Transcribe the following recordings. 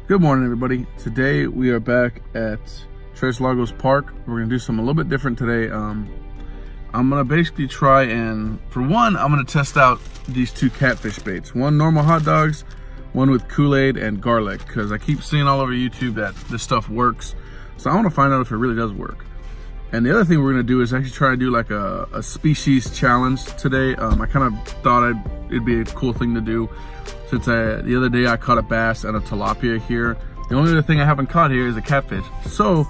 Good morning, everybody. Today we are back at Tres Lagos Park. We're gonna do something a little bit different today. I'm gonna basically try and, for one, I'm gonna test out these two catfish baits. One normal hot dogs, one with Kool-Aid and garlic, because I keep seeing all over YouTube that this stuff works. So I wanna find out if it really does work. And the other thing we're gonna do is actually try to do like a species challenge today. I kind of thought it'd be a cool thing to do, since the other day I caught a bass and a tilapia here. The only other thing I haven't caught here is a catfish. So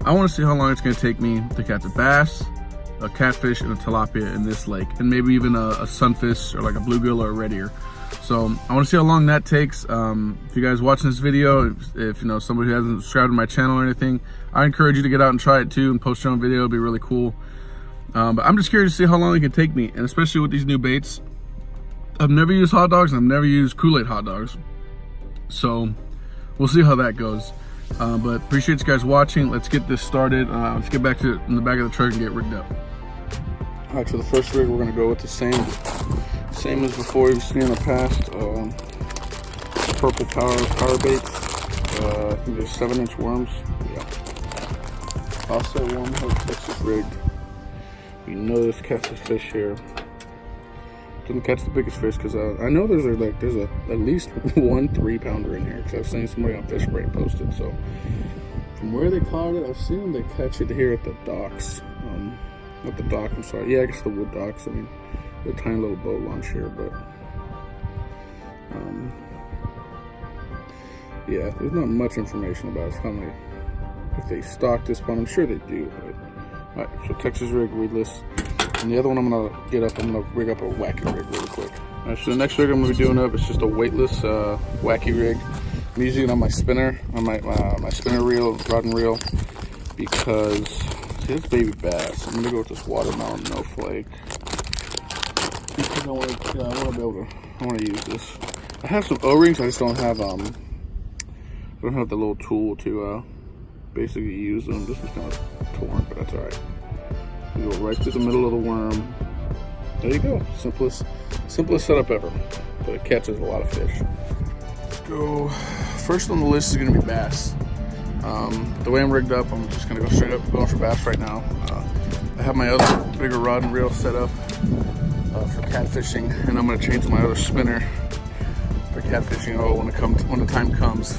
I want to see how long it's going to take me to catch a bass, a catfish, and a tilapia in this lake, and maybe even a sunfish or like a bluegill or a red ear. So I want to see how long that takes. If you guys watching this video, if you know somebody who hasn't subscribed to my channel or anything, I encourage you to get out and try it too and post your own video. It'd be really cool. But I'm just curious to see how long it can take me, and especially with these new baits. I've never used hot dogs and I've never used Kool-Aid hot dogs. So we'll see how that goes. But appreciate you guys watching. Let's get this started. Let's get back to in the back of the truck and get rigged up. All right, so the first rig, we're gonna go with the same as before you've seen in the past. Purple power baits. I think there's 7-inch worms. Yeah. Also one hook Texas rigged. We know there's catfish fish here. Didn't catch the biggest fish because I know there's at least one 3-pounder in here, because I've seen somebody on Fish Spray posted. So from where they caught it, I've seen them catch it here at the docks. Not the dock, I'm sorry. Yeah, I guess the wood docks. I mean, the tiny little boat launch here, but yeah, there's not much information about how many, if they stock this pond. I'm sure they do. But, all right, so Texas rig, weedless. And the other one I'm gonna rig up a wacky rig really quick. All right, so the next rig I'm gonna be doing up is just a weightless wacky rig. I'm using it on my spinner, on my spinner reel, rod and reel, because see this baby bass. I'm gonna go with this watermelon no flake. Because I want to use this. I have some O-rings. I just don't have the little tool to basically use them. This is kind of torn, but that's all right. You go right through the middle of the worm. There you go. Simplest setup ever. But it catches a lot of fish. Let's go. First on the list is going to be bass. The way I'm rigged up, I'm just going to go straight up going for bass right now. I have my other bigger rod and reel set up for catfishing, and I'm going to change my other spinner for catfishing when the time comes.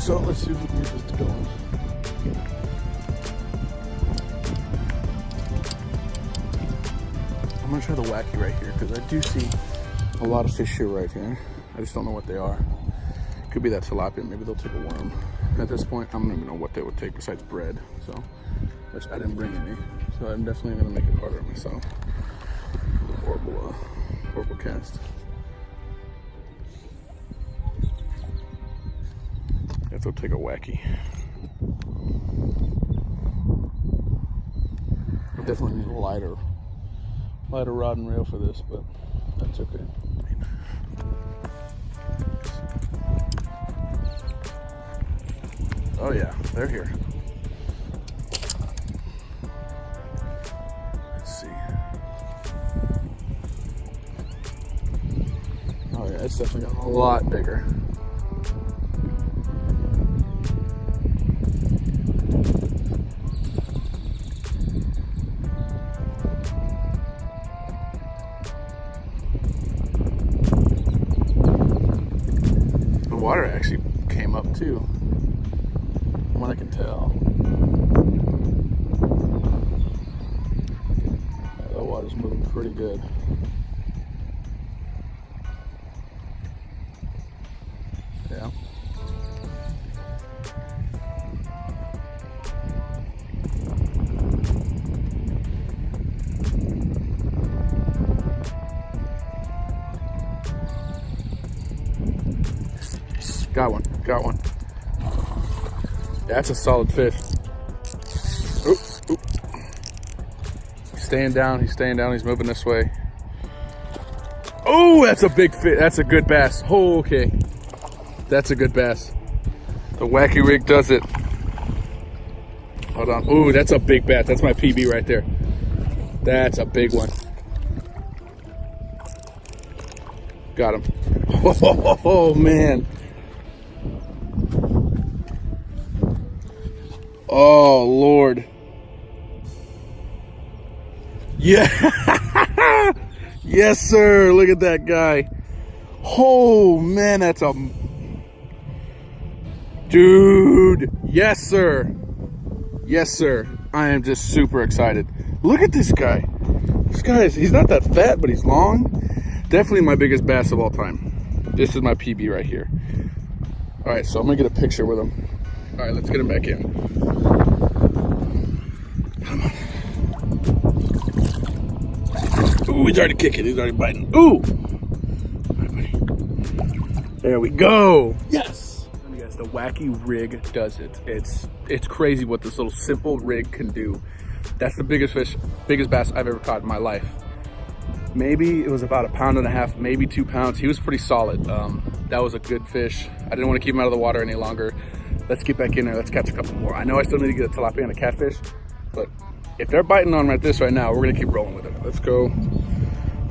So let's see if we can get this going. I'm gonna try the wacky right here, because I do see a lot of fish here right here. I just don't know what they are. Could be that tilapia, maybe they'll take a worm. At this point, I don't even know what they would take besides bread, so, which I didn't bring any. So I'm definitely gonna make it harder on myself. Horrible cast. I have to take a wacky. I definitely need a lighter rod and reel for this, but that's okay. Oh yeah, they're here. Let's see. Oh yeah, it's definitely gotten a lot bigger. Water actually came up too, from what I can tell. Yeah, the water's moving pretty good. Yeah. Got one. That's a solid fish. Oop. He's staying down, he's moving this way. Oh, that's a big fish. That's a good bass. Oh, okay. That's a good bass. The wacky rig does it. Hold on. Ooh, that's a big bass. That's my PB right there. That's a big one. Got him. Oh man. Oh, Lord. Yeah. Yes, sir. Look at that guy. Oh, man, that's a... Dude. Yes, sir. Yes, sir. I am just super excited. Look at this guy. This guy is, he's not that fat, but he's long. Definitely my biggest bass of all time. This is my PB right here. All right, so I'm gonna get a picture with him. All right, let's get him back in. Come on. Ooh, he's already kicking. He's already biting. Ooh. All right, buddy. There we go. Yes. You guys, the wacky rig does it. It's crazy what this little simple rig can do. That's the biggest fish, biggest bass I've ever caught in my life. Maybe it was about 1.5 pounds, maybe 2 pounds. He was pretty solid. That was a good fish. I didn't want to keep him out of the water any longer. Let's get back in there. Let's catch a couple more. I know I still need to get a tilapia and a catfish, but if they're biting on right now, we're gonna keep rolling with it. Let's go.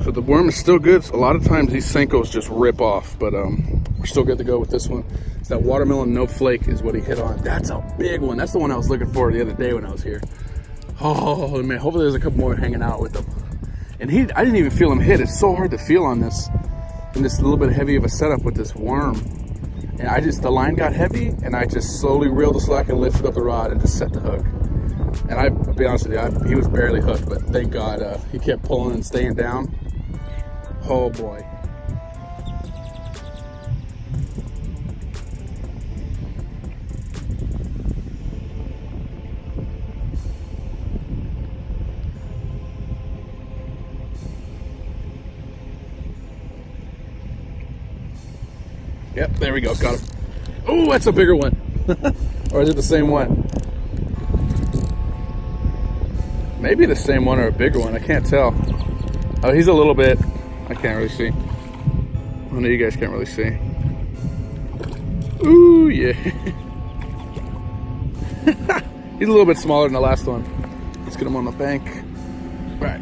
So the worm is still good. So a lot of times these Senkos just rip off, but we're still good to go with this one. It's that watermelon no flake is what he hit on. That's a big one. That's the one I was looking for the other day when I was here. Oh man, hopefully there's a couple more hanging out with them. And I didn't even feel him hit. It's so hard to feel on this, and this little bit heavy of a setup with this worm. And the line got heavy, and I just slowly reeled the slack and lifted up the rod and just set the hook. And I'll be honest with you, he was barely hooked, but thank God he kept pulling and staying down. Oh boy. Yep, there we go, got him. Oh, that's a bigger one. Or is it the same one? Maybe the same one or a bigger one, I can't tell. Oh, he's a little bit, I can't really see. I know you guys can't really see. Ooh, yeah. He's a little bit smaller than the last one. Let's get him on the bank. All right.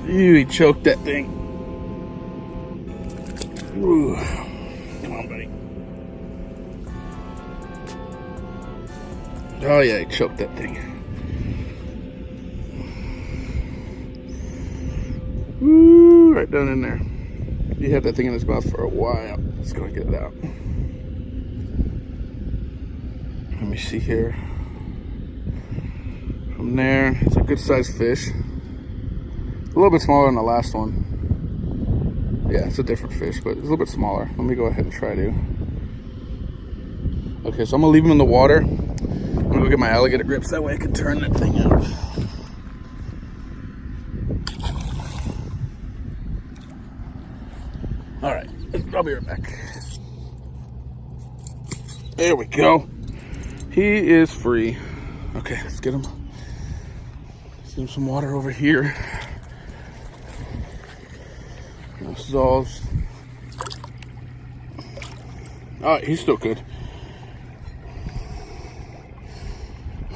Ew, he choked that thing. Ooh. Come on, buddy. Oh yeah, he choked that thing. Ooh, right down in there. He had that thing in his mouth for a while. Let's go and get it out. Let me see here. From there, it's a good sized fish. A little bit smaller than the last one. Yeah, it's a different fish, but it's a little bit smaller. Let me go ahead and try to. Okay, so I'm gonna leave him in the water. I'm gonna go get my alligator grips. That way I can turn that thing out. All right, I'll be right back. There we go. He is free. Okay, let's get him. Let's give him some water over here. This is all. All right, he's still good.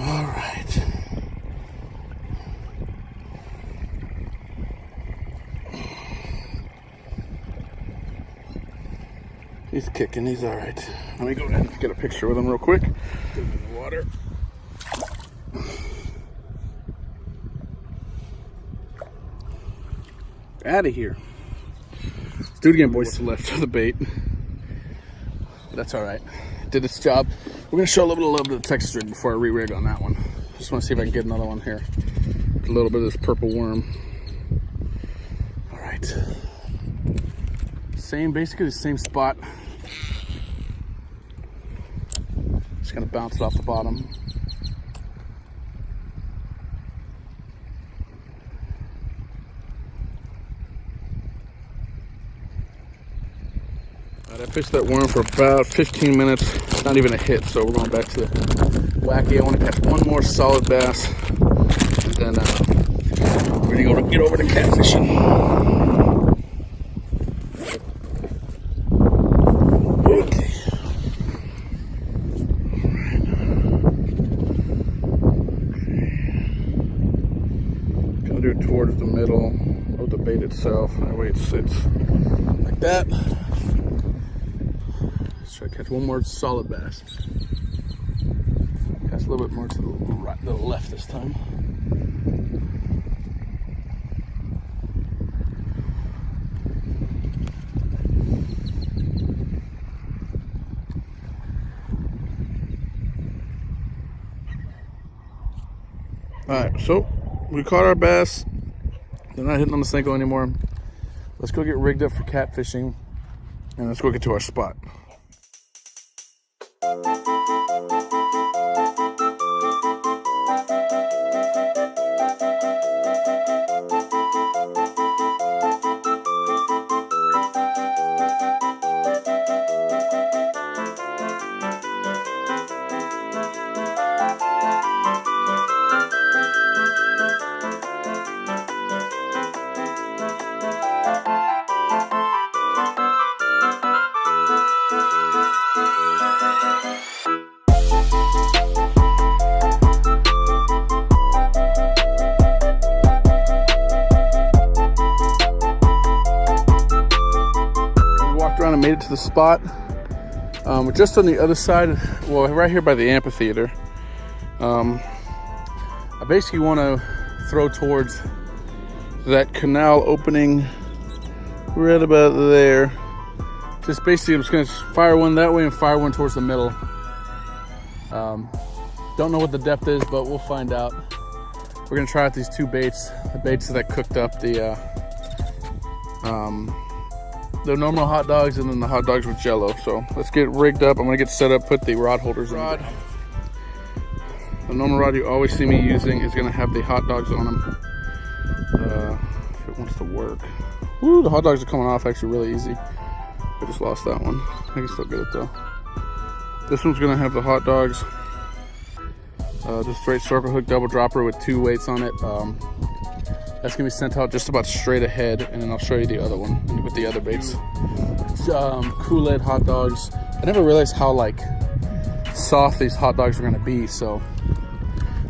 All right. He's kicking. He's all right. Let me go ahead and get a picture with him real quick. Get him in the water. Out of here. Let's do it again, boys. Left of the bait. That's all right. Did its job. We're gonna show a little bit of love to the Texas rig before I re-rig on that one. Just want to see if I can get another one here. A little bit of this purple worm. All right. Basically the same spot. Just gonna bounce it off the bottom. I fished that worm for about 15 minutes. It's not even a hit, so we're going back to the wacky. I want to catch one more solid bass, and then we're going to get over to catfishing. Okay. Gonna do it towards the middle of the bait itself. That way it sits like that. Try to catch one more solid bass. cast a little bit more to the right, the left this time. Alright, so we caught our bass. They're not hitting on the Senko anymore. Let's go get rigged up for catfishing, and let's go get to our spot. Around and made it to the spot. We're just on the other side, well, right here by the amphitheater. I basically want to throw towards that canal opening right about there. Just basically, I'm just going to fire one that way and fire one towards the middle. Don't know what the depth is, but we'll find out. We're going to try out these two baits, the baits that I cooked up, the normal hot dogs and then the hot dogs with jello. So let's get rigged up. I'm gonna get set up, put the rod holders in. The normal rod you always see me using is gonna have the hot dogs on them. If it wants to work. Woo, the hot dogs are coming off actually really easy. I just lost that one. I can still get it though. This one's gonna have the hot dogs. Just straight circle hook double dropper with 2 weights on it. That's gonna be sent out just about straight ahead, and then I'll show you the other one with the other baits. Kool-Aid hot dogs. I never realized how like soft these hot dogs are gonna be, so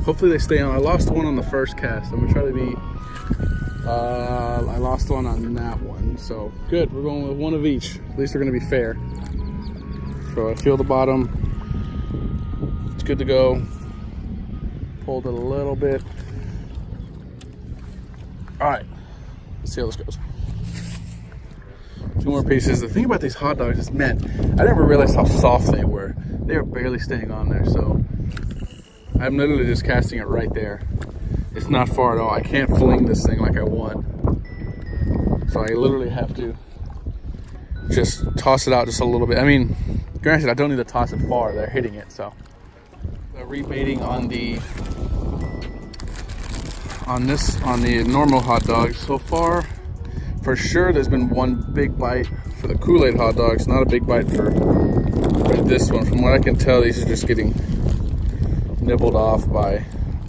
hopefully they stay on. I lost one on the first cast. I'm gonna try to be, I lost one on that one, so good. We're going with one of each. At least they're gonna be fair. So I feel the bottom. It's good to go. Pulled it a little bit. All right, let's see how this goes. 2 more pieces. The thing about these hot dogs is, man, I never realized how soft they were. They are barely staying on there, so I'm literally just casting it right there. It's not far at all. I can't fling this thing like I want. So I literally have to just toss it out just a little bit. I mean, granted, I don't need to toss it far. They're hitting it, so. Rebaiting on the normal hot dogs. So far, for sure, there's been one big bite for the Kool-Aid hot dogs, not a big bite for this one. From what I can tell, these are just getting nibbled off by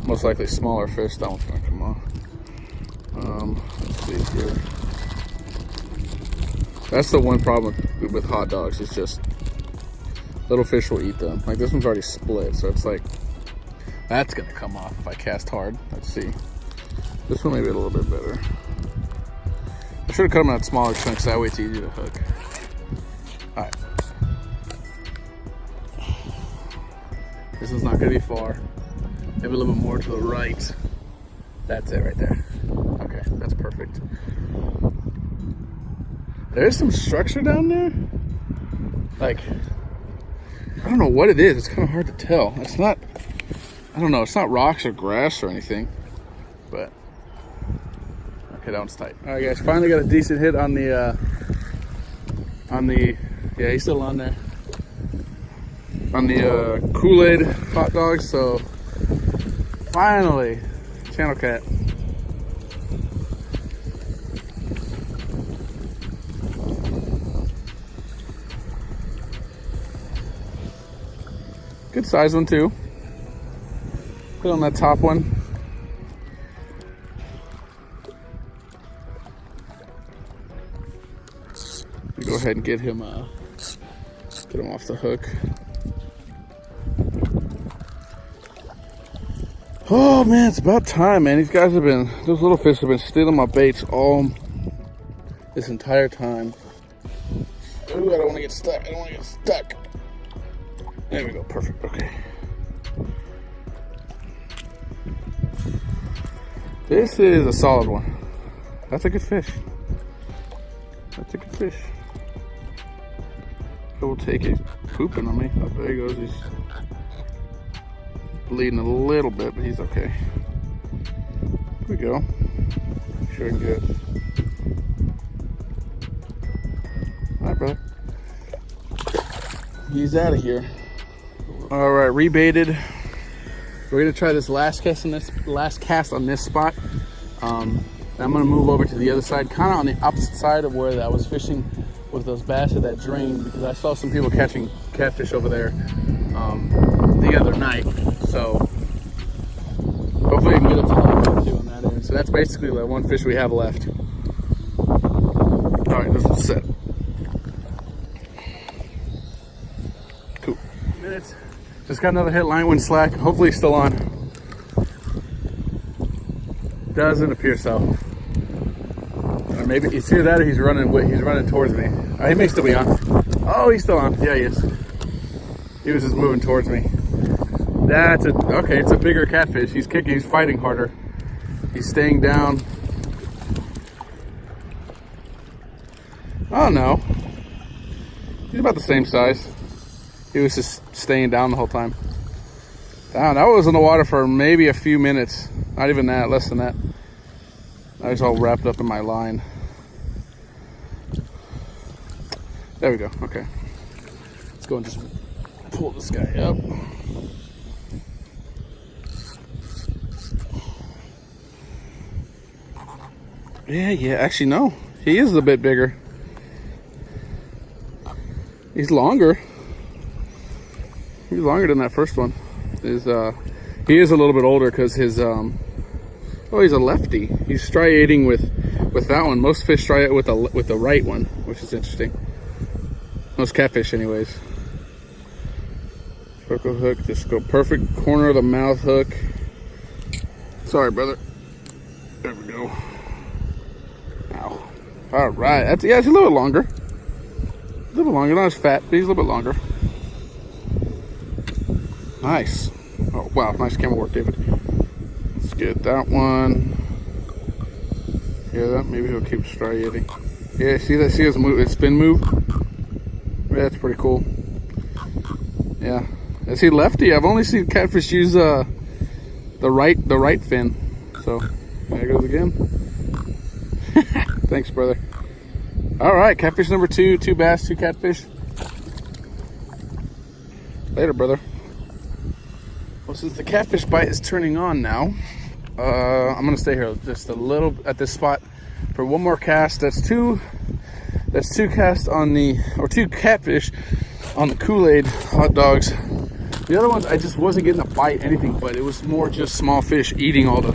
most likely smaller fish. That one's gonna come off. Let's see here. That's the one problem with hot dogs, it's just little fish will eat them. Like this one's already split, so it's like, that's gonna come off if I cast hard. Let's see. This one may be a little bit better. I should have cut them out smaller chunks, that way it's easy to hook. All right. This one's not gonna be far. Maybe a little bit more to the right. That's it right there. Okay, that's perfect. There's some structure down there. Like, I don't know what it is. It's kind of hard to tell. It's not, I don't know. It's not rocks or grass or anything, but okay, that one's tight. All right, guys, finally got a decent hit on the, yeah, he's still on there. On the Kool-Aid hot dogs, so finally, channel cat. Good size one too. Put on that top one. Go ahead and get him off the hook. Oh man, it's about time, man. These guys have been, those little fish have been stealing my baits all this entire time. Ooh, I don't want to get stuck. I don't want to get stuck. There we go, perfect, okay. This is a solid one. That's a good fish. That's a good fish. It will take it pooping on me. Oh, there he goes. He's bleeding a little bit, but he's okay. Here we go. Make sure I can get. All right, brother. He's out of here. All right, rebaited. We're gonna try this last cast on this spot. I'm gonna move over to the other side, kind of on the opposite side of where I was fishing with those bass at that drain, because I saw some people catching catfish over there the other night. So hopefully I can get up to that too on that end. So that's basically the one fish we have left. All right, this is set. Cool. Minutes. Just got another hit. Line went slack. Hopefully he's still on. Doesn't appear so. Or maybe it's either that or he's running towards me. He may still be on. Oh, he's still on. Yeah, he is. He was just moving towards me. That's it. Okay, it's a bigger catfish. He's kicking. He's fighting harder. He's staying down. Oh no. He's about the same size. He was just staying down the whole time. Down. I was in the water for maybe a few minutes. Not even that, less than that. I was all wrapped up in my line. There we go, okay. Let's go and just pull this guy up. Yeah, actually no. He is a bit bigger. He's longer. He's longer than that first one. He is a little bit older because his oh, he's a lefty. He's striating with that one. Most fish striate with the right one, which is interesting. Most catfish, anyways. Circle hook, just go perfect corner of the mouth hook. Sorry, brother. There we go. Ow. All right, it's a little bit longer. A little bit longer, not as fat, but he's a little bit longer. Nice. Oh, wow, nice camera work, David. Let's get that one. Yeah, that maybe he'll keep striating. Yeah, see that? See his move, his spin move? Yeah, that's pretty cool. Yeah. Is he lefty? I've only seen catfish use the right fin. So there it goes again. Thanks, brother. All right, catfish number 2, 2 bass, 2 catfish. Later, brother. Well, since the catfish bite is turning on now, I'm gonna stay here just a little at this spot for one more cast. That's two casts on the, or 2 catfish on the Kool-Aid hot dogs. The other ones I just wasn't getting a bite, anything, but it was more just small fish eating all the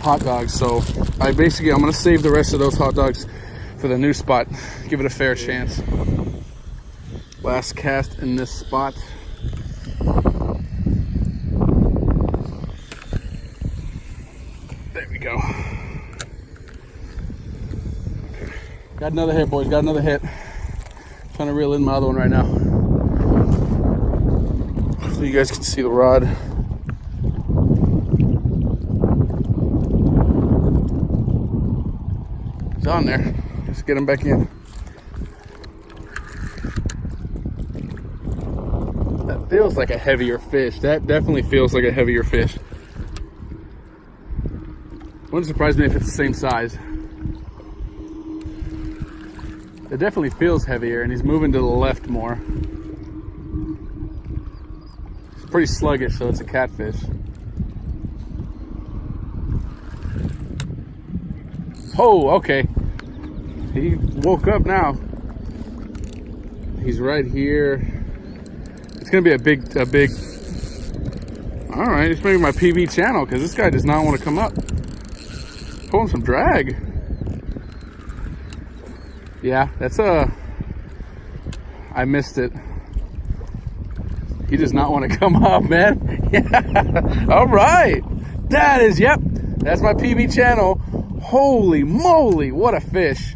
hot dogs. So I'm gonna save the rest of those hot dogs for the new spot. Give it a fair chance. Last cast in this spot. There we go. Okay. Got another hit, boys. Got another hit. Trying to reel in my other one right now, so you guys can see the rod. It's on there. Let's get him back in. That feels like a heavier fish. That definitely feels like a heavier fish. Wouldn't surprise me if it's the same size. It definitely feels heavier, and he's moving to the left more. It's pretty sluggish, so it's a catfish. Oh, okay. He woke up now. He's right here. It's gonna be a big. All right, it's maybe my PB channel, because this guy does not want to come up. Pulling some drag. Yeah, that's I missed it. He does not want to come up, man. Yeah. All right. That is, yep. That's my PB channel. Holy moly, what a fish.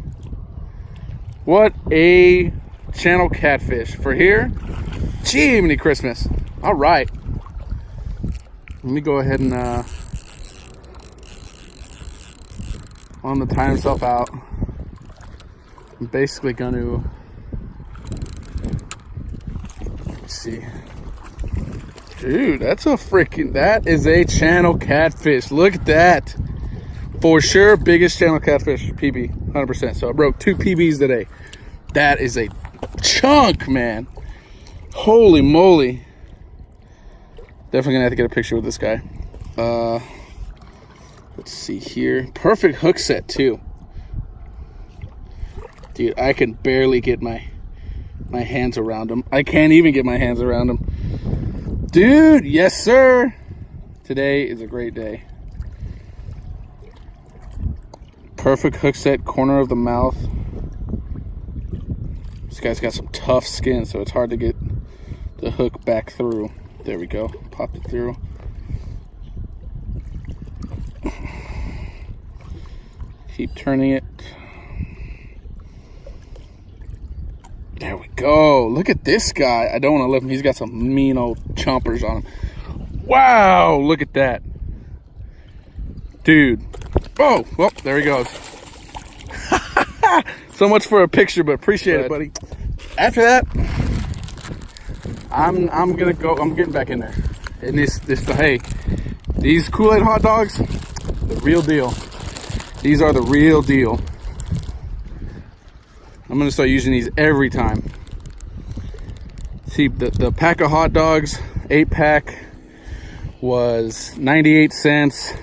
What a channel catfish for here. Jiminy Christmas. All right. Let me go ahead and on to tire himself out. I'm basically gonna, let's see. Dude, that's a freaking, that is a channel catfish. Look at that. For sure, biggest channel catfish PB, 100%. So I broke 2 PBs today. That is a chunk, man. Holy moly. Definitely gonna have to get a picture with this guy. Let's see here. Perfect hook set too. Dude, I can barely get my hands around him. I can't even get my hands around him. Dude, yes sir. Today is a great day. Perfect hook set, corner of the mouth. This guy's got some tough skin, so it's hard to get the hook back through. There we go, popped it through. Keep turning it. There we go. Look at this guy. I don't want to lift him. He's got some mean old chompers on him. Wow, look at that. Dude. Oh, well, there he goes. So much for a picture, but appreciate it, buddy. After that, I'm gonna go. I'm getting back in there. And hey, these Kool-Aid hot dogs, the real deal. These are the real deal. I'm gonna start using these every time. See, the pack of hot dogs, 8-pack, was 98 cents,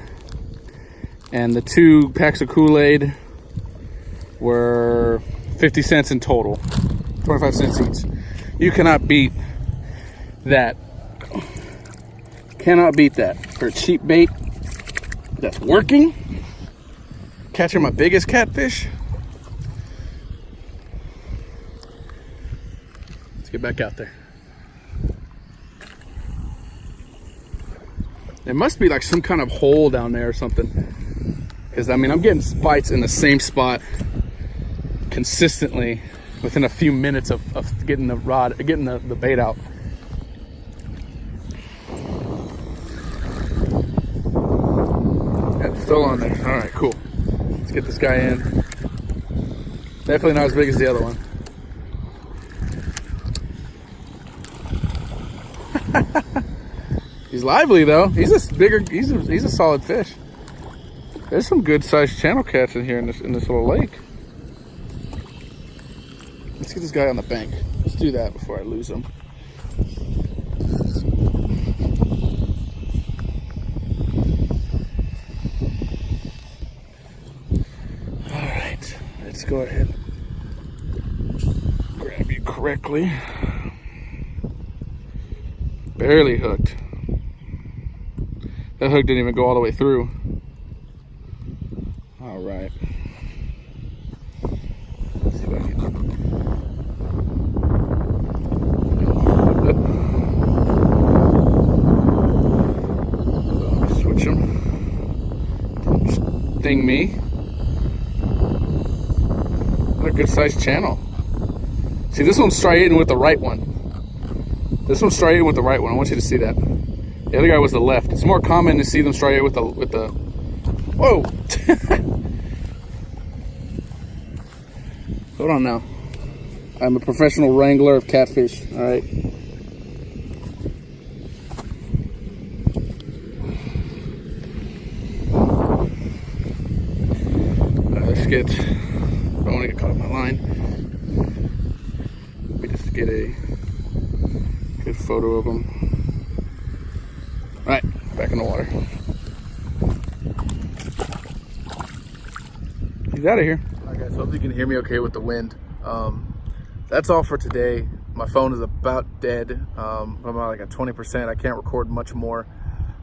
and the 2 packs of Kool-Aid were 50 cents in total, 25 cents each. You cannot beat that. Cannot beat that for a cheap bait that's working. Catching my biggest catfish. Let's get back out there. There must be like some kind of hole down there or something. Because I mean, I'm getting bites in the same spot consistently within a few minutes of getting the rod, getting the bait out. Yeah, it's still on there. All right, cool. Let's get this guy in. Definitely not as big as the other one. He's lively though. He's a solid fish. There's some good sized channel cats in here in this little lake. Let's get this guy on the bank. Let's do that before I lose him. All right, let's go ahead and grab you correctly. Barely hooked. That hook didn't even go all the way through. All right. Let's see if I can. Switch them. Just sting me. What a good sized channel. See, this one's striating with the right one. This one's striated with the right one. I want you to see that. The other guy was the left. It's more common to see them striated with the. Whoa! Hold on now. I'm a professional wrangler of catfish. All right. Let's get. I don't want to get caught on my line. Let me just get a good photo of him. All right, back in the water. He's out of here. All right, guys, hope you can hear me okay with the wind. That's all for today. My phone is about dead. I'm at like at 20%. I can't record much more.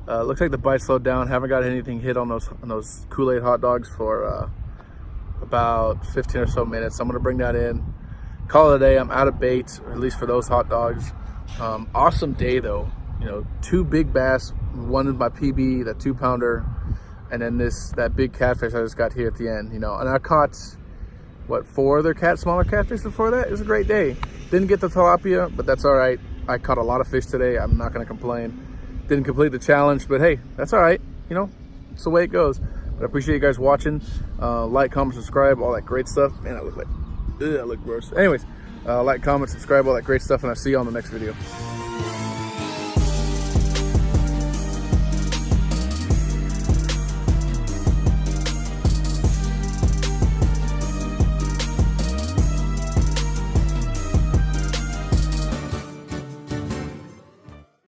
Looks like the bite slowed down. Haven't got anything hit on those Kool-Aid hot dogs for about 15 or so minutes. I'm gonna bring that in. Call it a day. I'm out of bait, or at least for those hot dogs. Awesome day though. You know, 2 big bass, one in my PB, that 2-pounder, and then that big catfish I just got here at the end. You know, and I caught what, 4 other smaller catfish before that. It was a great day. Didn't get the tilapia, but that's all right. I caught a lot of fish today. I'm not gonna complain. Didn't complete the challenge, but hey, that's all right. You know, it's the way it goes. But I appreciate you guys watching. Like, comment, subscribe, all that great stuff. Man, I look gross. Anyways, like, comment, subscribe, all that great stuff, and I'll see you on the next video.